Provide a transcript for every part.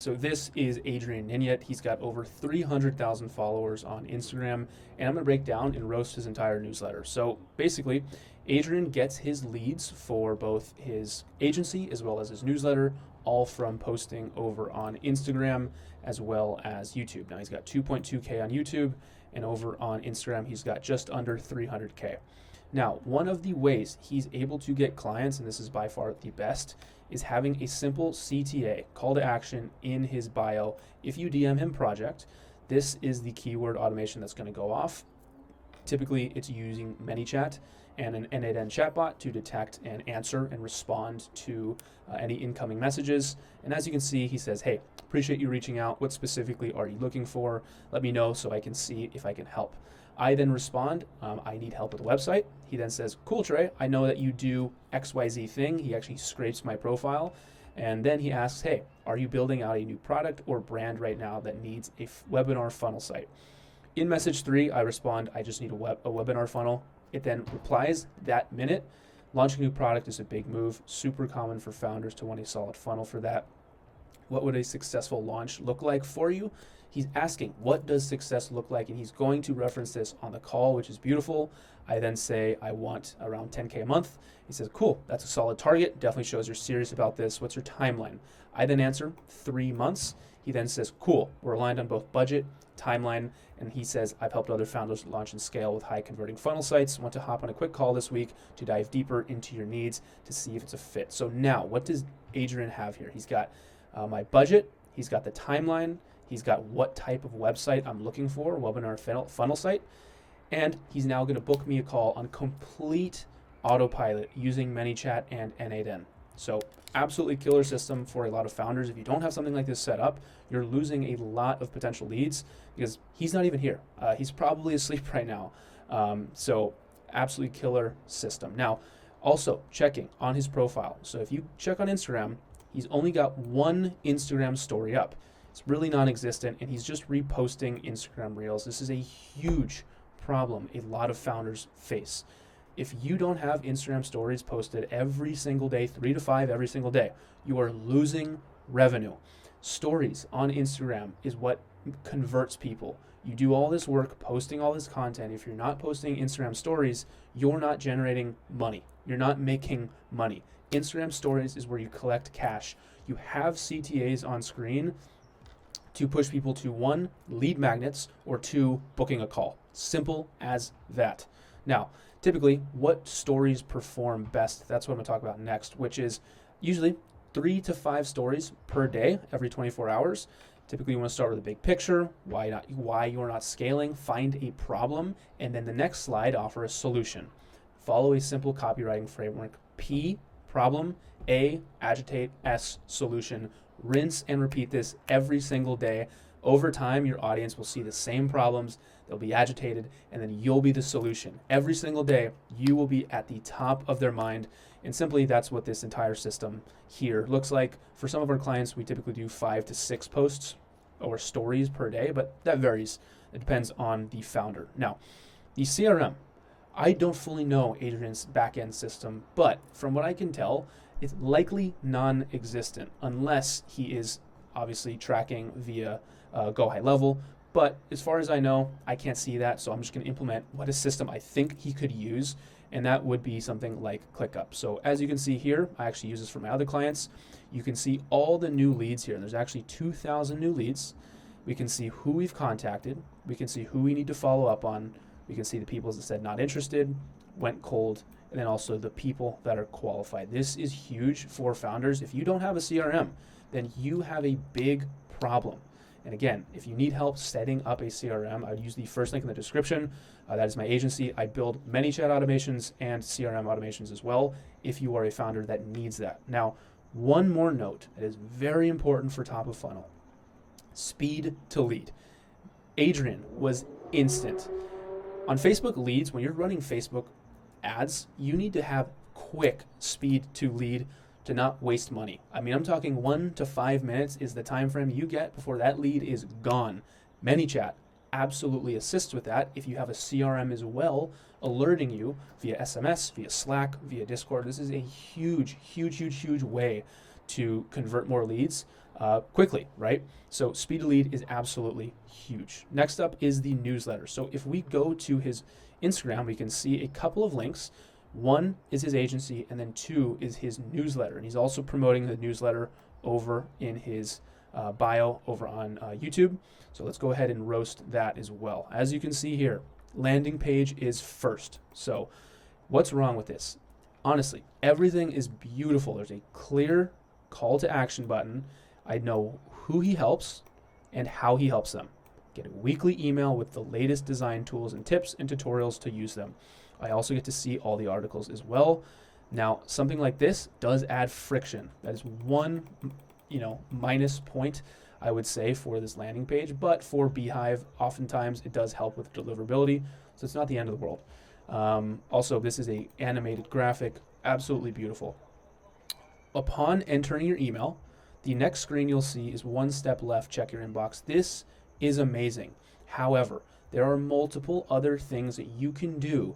So this is Adrien Ninet. He's got over 300,000 followers on Instagram, and I'm going to break down and roast his entire newsletter. So basically, Adrien gets his leads for both his agency as well as his newsletter, all from posting over on Instagram as well as YouTube. Now he's got 2.2K on YouTube, and over on Instagram, he's got just under 300K. Now, one of the ways he's able to get clients, and this is by far the best, is having a simple CTA, call to action, in his bio. If you DM him project, this is the keyword automation that's going to go off. Typically, it's using ManyChat and an ninet chatbot to detect and answer and respond to any incoming messages. And as you can see, he says, hey, appreciate you reaching out. What specifically are you looking for? Let me know so I can see if I can help. I then respond, I need help with the website. He then says, cool, Trey, I know that you do XYZ thing. He actually scrapes my profile. And then he asks, hey, are you building out a new product or brand right now that needs a webinar funnel site? In message 3, I respond, I just need a webinar funnel. It then replies that minute. Launching a new product is a big move, super common for founders to want a solid funnel for that. What would a successful launch look like for you? He's asking, what does success look like? And he's going to reference this on the call, which is beautiful. I then say, I want around 10K a month. He says, cool, that's a solid target. Definitely shows you're serious about this. What's your timeline? I then answer 3 months. He then says, cool, we're aligned on both budget, timeline, and he says, I've helped other founders launch and scale with high converting funnel sites. Want to hop on a quick call this week to dive deeper into your needs to see if it's a fit. So now, what does Adrien have here? He's got my budget, he's got the timeline, he's got what type of website I'm looking for, webinar funnel site, and he's now going to book me a call on complete autopilot using ManyChat and ninet. So absolutely killer system for a lot of founders. If you don't have something like this set up, you're losing a lot of potential leads because he's not even here. He's probably asleep right now. So absolutely killer system. Now, also checking on his profile. So if you check on Instagram, he's only got one Instagram story up. It's really non-existent, and he's just reposting Instagram Reels. This is a huge problem a lot of founders face. If you don't have Instagram stories posted every single day, 3 to 5 every single day, you are losing revenue. Stories on Instagram is what converts people. You do all this work posting all this content. If you're not posting Instagram stories, you're not generating money. You're not making money. Instagram stories is where you collect cash. You have CTAs on screen to push people to 1, lead magnets, or 2, booking a call. Simple as that. Now, typically, what stories perform best? That's what I'm going to talk about next, which is usually 3 to 5 stories per day, every 24 hours. Typically, you want to start with a big picture, why you're not scaling, find a problem, and then the next slide, offer a solution. Follow a simple copywriting framework. P, problem. A, agitate. S, solution. Rinse and repeat this every single day. Over time, your audience will see the same problems, they'll be agitated, and then you'll be the solution. Every single day, you will be at the top of their mind, and simply that's what this entire system here looks like. For some of our clients, we typically do 5 to 6 posts or stories per day, but that varies. It depends on the founder. Now, the CRM, I don't fully know Adrien's back-end system, but from what I can tell, it's likely non-existent unless he is obviously tracking via Go High Level. But as far as I know, I can't see that, so I'm just going to implement what a system I think he could use, and that would be something like ClickUp. So as you can see here, I actually use this for my other clients. You can see all the new leads here. There's actually 2,000 new leads. We can see who we've contacted. We can see who we need to follow up on. We can see the people that said not interested, went cold, and then also the people that are qualified. This is huge for founders. If you don't have a CRM, then you have a big problem. And again, if you need help setting up a CRM, I would use the first link in the description. That is my agency. I build ManyChat automations and CRM automations as well if you are a founder that needs that. Now, one more note that is very important for top of funnel. Speed to lead. Adrien was instant. On Facebook leads, when you're running Facebook ads, you need to have quick speed to lead to not waste money. I mean, I'm talking 1 to 5 minutes is the time frame you get before that lead is gone. ManyChat absolutely assists with that if you have a CRM as well, alerting you via SMS, via Slack, via Discord. This is a huge way to convert more leads. quickly, right? So speed to lead is absolutely huge. Next up is the newsletter. So if we go to his Instagram, we can see a couple of links. One is his agency, and then two is his newsletter. And he's also promoting the newsletter over in his bio over on YouTube. So let's go ahead and roast that as well. As you can see here, landing page is first. So what's wrong with this? Honestly, everything is beautiful. There's a clear call to action button. I know who he helps and how he helps them. Get a weekly email with the latest design tools and tips and tutorials to use them. I also get to see all the articles as well. Now, something like this does add friction. That is one, minus point, I would say, for this landing page. But for beehiiv, oftentimes it does help with deliverability, so it's not the end of the world. Also, this is a animated graphic, absolutely beautiful. Upon entering your email, the next screen you'll see is one step left, check your inbox. This is amazing. However, there are multiple other things that you can do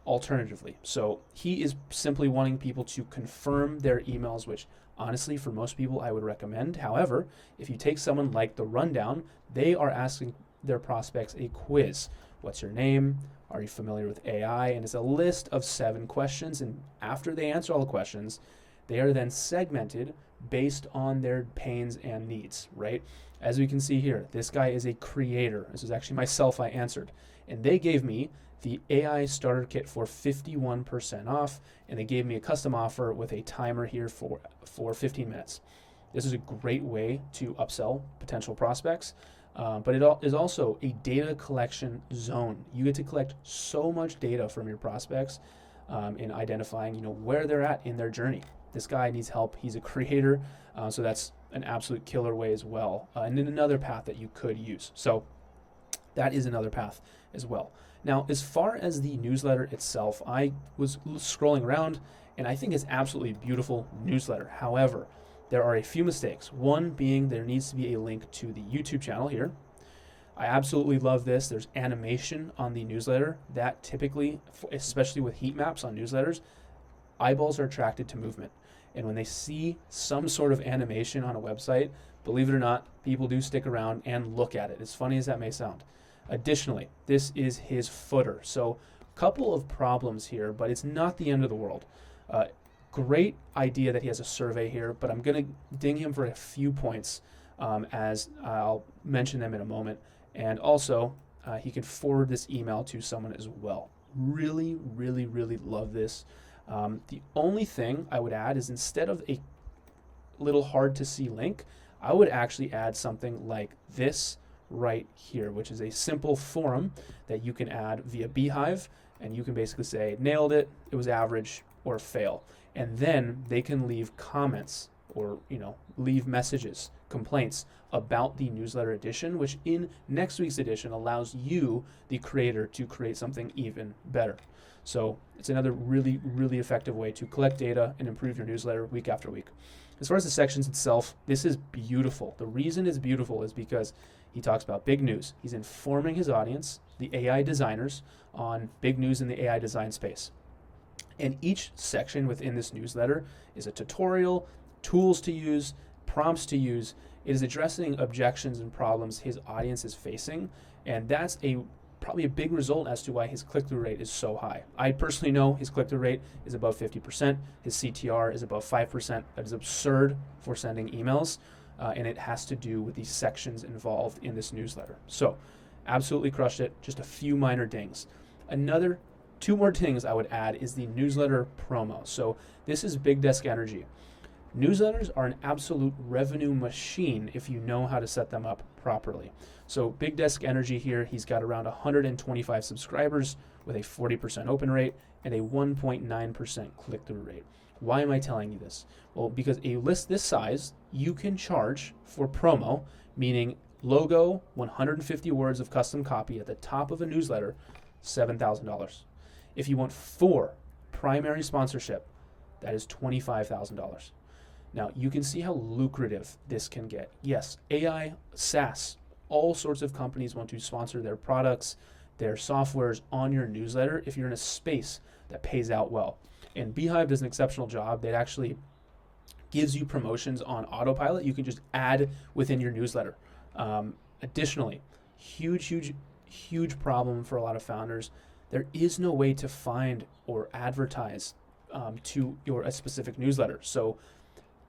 alternatively. So he is simply wanting people to confirm their emails, which honestly, for most people, I would recommend. However, if you take someone like the Rundown, they are asking their prospects a quiz. What's your name? Are you familiar with AI? And it's a list of 7 questions. And after they answer all the questions, they are then segmented based on their pains and needs, right? As we can see here, this guy is a creator. This is actually myself I answered. And they gave me the AI starter kit for 51% off, and they gave me a custom offer with a timer here for 15 minutes. This is a great way to upsell potential prospects, but it is also a data collection zone. You get to collect so much data from your prospects in identifying, where they're at in their journey. This guy needs help. He's a creator, so that's an absolute killer way as well. And then another path that you could use. So that is another path as well. Now, as far as the newsletter itself, I was scrolling around, and I think it's absolutely beautiful newsletter. However, there are a few mistakes. One being there needs to be a link to the YouTube channel here. I absolutely love this. There's animation on the newsletter. That typically, especially with heat maps on newsletters, eyeballs are attracted to movement. And when they see some sort of animation on a website, believe it or not, people do stick around and look at it, as funny as that may sound. Additionally, this is his footer. So a couple of problems here, but it's not the end of the world. Great idea that he has a survey here, but I'm going to ding him for a few points as I'll mention them in a moment. And also, he can forward this email to someone as well. Really, really, really love this. The only thing I would add is instead of a little hard to see link, I would actually add something like this right here, which is a simple forum that you can add via beehiiv, and you can basically say nailed it, it was average, or fail, and then they can leave comments or leave messages, complaints about the newsletter edition, which in next week's edition allows you, the creator, to create something even better. So it's another really, really effective way to collect data and improve your newsletter week after week. As far as the sections itself, this is beautiful. The reason it's beautiful is because he talks about big news. He's informing his audience, the AI designers, on big news in the AI design space. And each section within this newsletter is a tutorial, tools to use, prompts to use. It is addressing objections and problems his audience is facing, and that's probably a big result as to why his click-through rate is so high. I personally know his click-through rate is above 50%. His CTR is above 5%. That is absurd for sending emails, and it has to do with these sections involved in this newsletter. So absolutely crushed it. Just a few minor dings. Two more things I would add is the newsletter promo. So this is Big Desk Energy. Newsletters are an absolute revenue machine if you know how to set them up properly. So Big Desk Energy here, he's got around 125 subscribers with a 40% open rate and a 1.9% click-through rate. Why am I telling you this? Well, because a list this size, you can charge for promo, meaning logo, 150 words of custom copy at the top of a newsletter, $7,000. If you want 4 primary sponsorship, that is $25,000. Now, you can see how lucrative this can get. Yes, AI, SaaS, all sorts of companies want to sponsor their products, their softwares on your newsletter if you're in a space that pays out well. And beehiiv does an exceptional job. They actually gives you promotions on autopilot. You can just add within your newsletter. Additionally, huge problem for a lot of founders. There is no way to find or advertise to a specific newsletter. So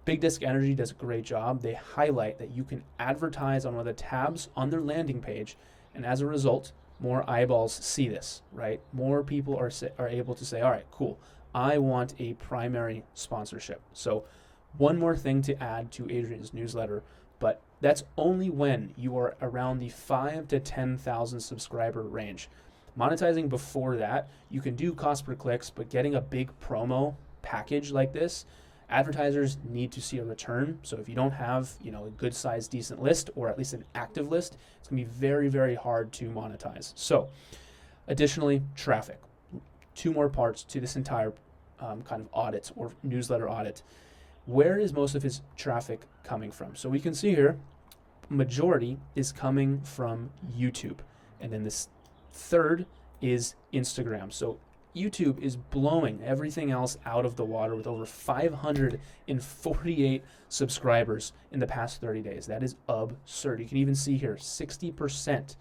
Big Disc Energy does a great job. They highlight that you can advertise on one of the tabs on their landing page, and as a result, more eyeballs see this, right? More people are able to say, all right, cool, I want a primary sponsorship. So one more thing to add to Adrien's newsletter, but that's only when you are around the 5,000 to 10,000 subscriber range. Monetizing before that, you can do cost per clicks, but getting a big promo package like this, advertisers need to see a return. So if you don't have, a good sized, decent list, or at least an active list, it's gonna be very, very hard to monetize. So additionally, traffic. Two more parts to this entire kind of audit or newsletter audit. Where is most of his traffic coming from? So we can see here, majority is coming from YouTube. And then this third is Instagram. So YouTube is blowing everything else out of the water with over 548 subscribers in the past 30 days. That is absurd. You can even see here, 60%,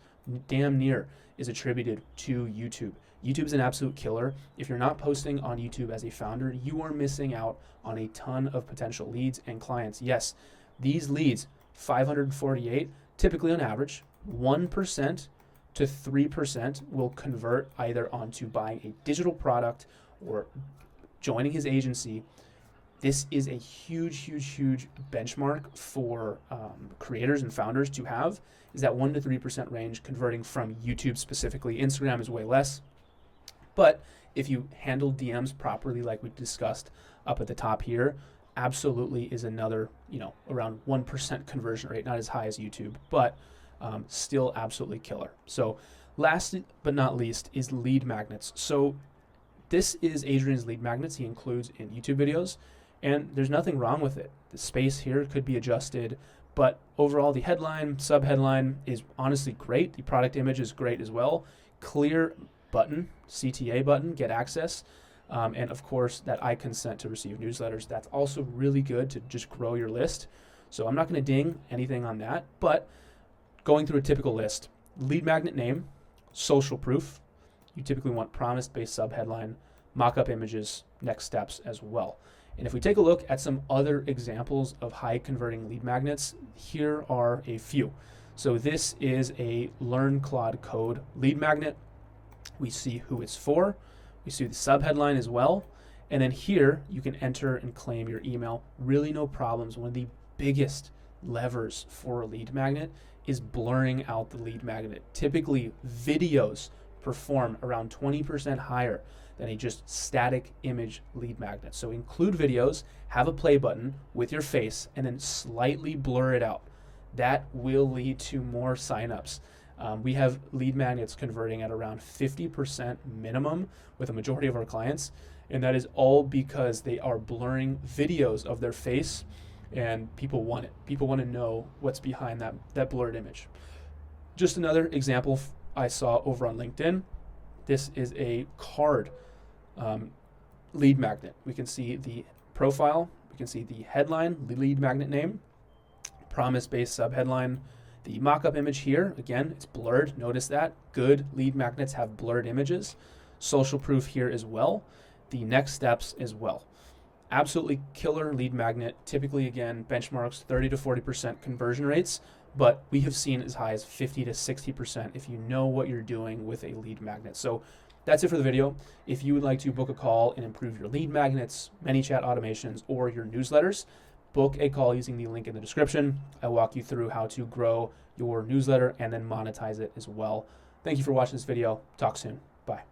damn near, is attributed to YouTube. YouTube's an absolute killer. If you're not posting on YouTube as a founder, you are missing out on a ton of potential leads and clients. Yes, these leads, 548, typically on average, 1% to 3% will convert either onto buying a digital product or joining his agency. This is a huge benchmark for creators and founders to have, is that 1% to 3% range converting from YouTube specifically. Instagram is way less. But if you handle DMs properly, like we discussed up at the top here, absolutely is another, around 1% conversion rate, not as high as YouTube, but still absolutely killer. So last but not least is lead magnets. So this is Adrien's lead magnets he includes in YouTube videos, and there's nothing wrong with it. The space here could be adjusted, but overall the headline, sub-headline is honestly great. The product image is great as well. Clear button, CTA button, get access. And of course that I consent to receive newsletters. That's also really good to just grow your list. So I'm not going to ding anything on that, but going through a typical list, lead magnet name, social proof. You typically want promise-based subheadline, mock-up images, next steps as well. And if we take a look at some other examples of high converting lead magnets, here are a few. So this is a Learn Claude Code lead magnet. We see who it's for. We see the subheadline as well. And then here you can enter and claim your email. Really no problems. One of the biggest levers for a lead magnet is blurring out the lead magnet. Typically, videos perform around 20% higher than a just static image lead magnet. So include videos, have a play button with your face, and then slightly blur it out. That will lead to more signups. We have lead magnets converting at around 50% minimum with a majority of our clients, and that is all because they are blurring videos of their face, and people want it. People want to know what's behind that blurred image. Just another example I saw over on LinkedIn. This is a card lead magnet. We can see the profile, we can see the headline, the lead magnet name, promise-based subheadline, the mock-up image here. Again, it's blurred. Notice that. Good lead magnets have blurred images. Social proof here as well. The next steps as well. Absolutely killer lead magnet. Typically, again, benchmarks 30 to 40% conversion rates, but we have seen as high as 50 to 60% if you know what you're doing with a lead magnet. So that's it for the video. If you would like to book a call and improve your lead magnets, ManyChat automations, or your newsletters, book a call using the link in the description. I'll walk you through how to grow your newsletter and then monetize it as well. Thank you for watching this video. Talk soon. Bye.